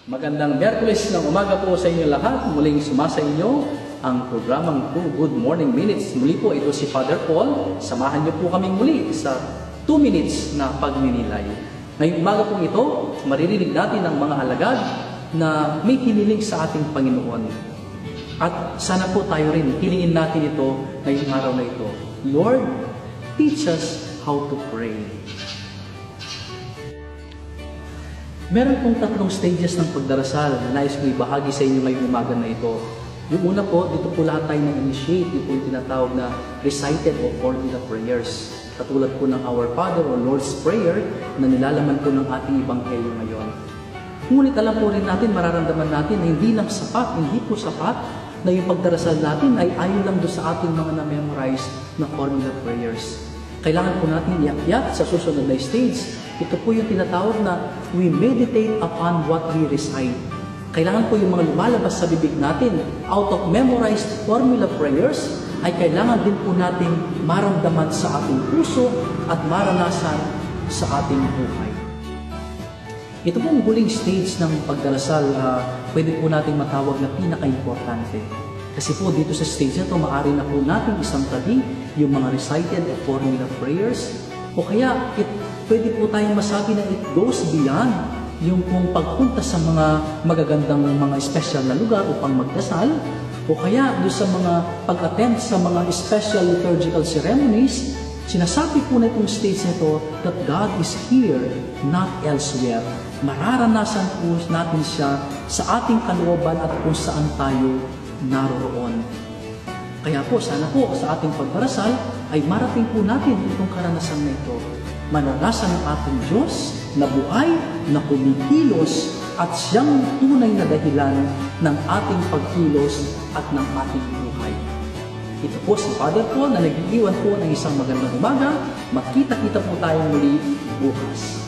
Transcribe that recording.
Magandang Miyerkules ng umaga po sa inyo lahat. Muling sumasa inyo ang programang Good Morning Minutes. Muli po ito si Father Paul. Samahan niyo po kaming muli sa 2 minutes na pagninilay. Ngayong umaga po ito, maririnig natin ang mga alagad na may hiniling sa ating Panginoon. At sana po tayo rin, hilingin natin ito ngayong araw na ito. Lord, teach us how to pray. Meron pong 3 stages ng pagdarasal na nais ko ibahagi sa inyo ngayong umaga na ito. Yung una po, dito po lahat tayo na-initiate, yung po yung tinatawag na recited o formula prayers. Katulad po ng Our Father o Lord's Prayer na nilalaman po ng ating Ebanghelyo ngayon. Ngunit alam po rin natin, mararamdaman natin na hindi po sapat na yung pagdarasal natin ay ayon lang doon sa ating mga na-memorize na formula prayers. Kailangan po natin iakyat sa susunod na stage. Ito po yung tinatawag na we meditate upon what we recite. Kailangan po yung mga lumalabas sa bibig natin out of memorized formula prayers ay kailangan din po natin maramdaman sa ating puso at maranasan sa ating buhay. Ito po ang huling stage ng pagdarasal, pwede po natin matawag na pinaka-importante. Kasi po dito sa stage na ito, maaari na po natin isang tabi yung mga recited o formula prayers o kaya pwede po tayong masabi na it goes beyond yung pong pagpunta sa mga magagandang mga special na lugar upang magdasal o kaya doon sa mga pag-attend sa mga special liturgical ceremonies. Sinasabi po na itong stage na ito that God is here, not elsewhere. Mararanasan po natin siya sa ating kalooban at kung saan tayo naroroon. Kaya po, sana po sa ating pagdarasal ay marating po natin itong karanasan na ito. Mananasan ng ating Diyos na buhay, na kumikilos at siyang tunay na dahilan ng ating pagkilos at ng ating buhay. Ito po si Father Paul na nag-iiwan po ng isang magandang umaga. Magkita-kita po tayong muli bukas.